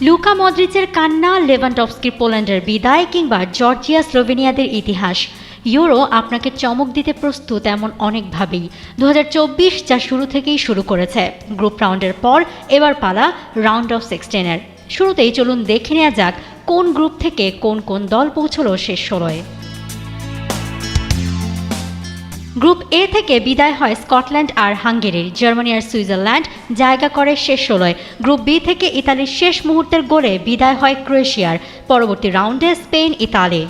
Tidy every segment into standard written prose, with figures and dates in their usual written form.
Luka মদ্রিচের কান্না, লেভানডফস্কির পোল্যান্ডের বিদায় কিংবা জর্জিয়া স্লোভেনিয়াদের ইতিহাস, ইউরো আপনাকে চমক দিতে প্রস্তুত এমন অনেকভাবেই। 2024 যা শুরু থেকেই শুরু করেছে। গ্রুপ রাউন্ডের পর এবার পালা রাউন্ড অফ 16-এর। শুরুতেই চলুন দেখে নেওয়া যাক কোন গ্রুপ থেকে কোন কোন দল পৌঁছলো শেষ 16-এ। গ্রুপ এ থেকে বিদায় হয় স্কটল্যান্ড আর হাঙ্গেরির, জার্মানি আর সুইজারল্যান্ড জায়গা করে শেষ 16-এ। গ্রুপ বি থেকে ইতালির শেষ মুহূর্তের গোলে বিদায় হয় ক্রোয়েশিয়ার। পরবর্তী রাউন্ডে স্পেন, ইতালি।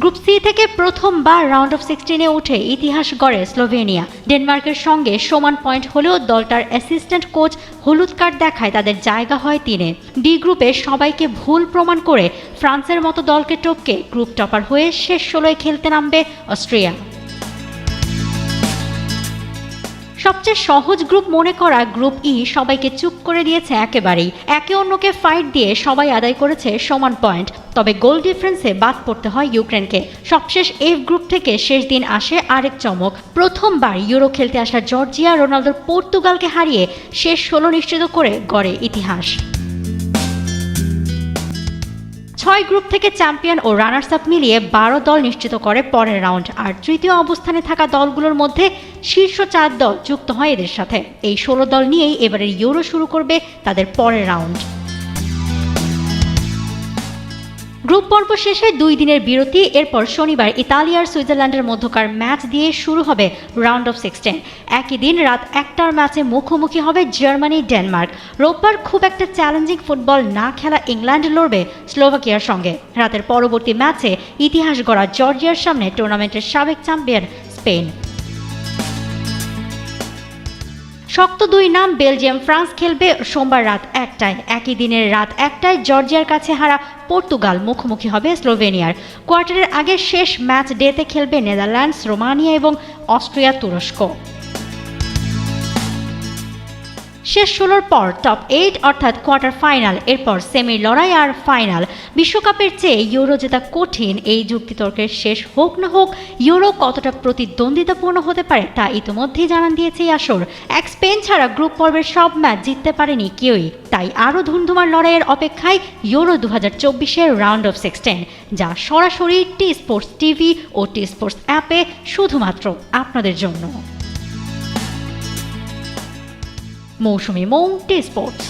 গ্রুপ সি থেকে প্রথমবার রাউন্ড অফ 16-এ উঠে ইতিহাস গড়ে স্লোভেনিয়া। ডেনমার্কের সঙ্গে সমান পয়েন্ট হলেও দলটার অ্যাসিস্ট্যান্ট কোচ হলুদ কার্ড দেখায় তাদের জায়গা হয় 3-এ। ডি গ্রুপে সবাইকে ভুল প্রমাণ করে ফ্রান্সের মতো দলকে টপকে গ্রুপ টপার হয়ে শেষ 16-এ খেলতে নামবে অস্ট্রিয়া। সবচেয়ে সহজ গ্রুপ মনে করা গ্রুপ ই সবাইকে চুপ করে দিয়েছে একেবারেই। একে অন্যকে ফাইট দিয়ে সবাই আদায় করেছে সমান পয়েন্ট, তবে গোল ডিফারেন্সে বাদ পড়তে হয় ইউক্রেনকে। সবশেষ এফ গ্রুপ থেকে শেষ দিন আসে আরেক চমক। প্রথমবার ইউরো খেলতে আসা জর্জিয়া রোনালদোর পর্তুগালকে হারিয়ে শেষ 16 নিশ্চিত করে গড়ে ইতিহাস। 6 গ্রুপ থেকে চ্যাম্পিয়ন ও রানার্স আপ মিলিয়ে 12 দল নিশ্চিত করে পরের রাউন্ড, আর তৃতীয় অবস্থানে থাকা দলগুলোর মধ্যে শীর্ষ 4 দল যুক্ত হয় এদের সাথে। এই 16 দল নিয়েই এবারের ইউরো শুরু করবে তাদের পরের রাউন্ড। গ্রুপ পর্ব শেষে 2 দিনের বিরতি, এরপর শনিবার ইতালি আর সুইজারল্যান্ডের মধ্যকার ম্যাচ দিয়ে শুরু হবে রাউন্ড অফ 16। একই দিন রাত 1টার ম্যাচে মুখোমুখি হবে জার্মানি, ডেনমার্ক। রোববার খুব একটা চ্যালেঞ্জিং ফুটবল না খেলা ইংল্যান্ড লড়বে স্লোভাকিয়ার সঙ্গে। রাতের পরবর্তী ম্যাচে ইতিহাস গড়া জর্জিয়ার সামনে টুর্নামেন্টের সাবেক চ্যাম্পিয়ন স্পেন। শক্ত 2 নাম বেলজিয়াম, ফ্রান্স খেলবে সোমবার রাত 1টায়। একই দিনের রাত 1টায় জর্জিয়ার কাছে হারা পর্তুগাল মুখোমুখি হবে স্লোভেনিয়ার। কোয়ার্টারের আগে শেষ ম্যাচ ডেতে খেলবে নেদারল্যান্ডস, রোমানিয়া এবং অস্ট্রিয়া, তুরস্ক। শেষ 16-র পর টপ 8 অর্থাৎ কোয়ার্টার ফাইনাল, এরপর সেমির লড়াই আর ফাইনাল। বিশ্বকাপের চেয়ে ইউরো জেতা কঠিন, এই যুক্তিতর্কের শেষ হোক না হোক ইউরো কতটা প্রতিদ্বন্দ্বিতাপূর্ণ হতে পারে তা ইতিমধ্যেই জানান দিয়েছে আসর। এক স্পেন ছাড়া গ্রুপ পর্বের সব ম্যাচ জিততে পারেনি কেউই, তাই আরও ধুমধুমার লড়াইয়ের অপেক্ষায় ইউরো 2024-এর রাউন্ড অফ 16, যা সরাসরি টি স্পোর্টস টিভি ও টি স্পোর্টস অ্যাপে শুধুমাত্র আপনাদের জন্য। মৌসুমী মৌ, টি স্পোর্টস।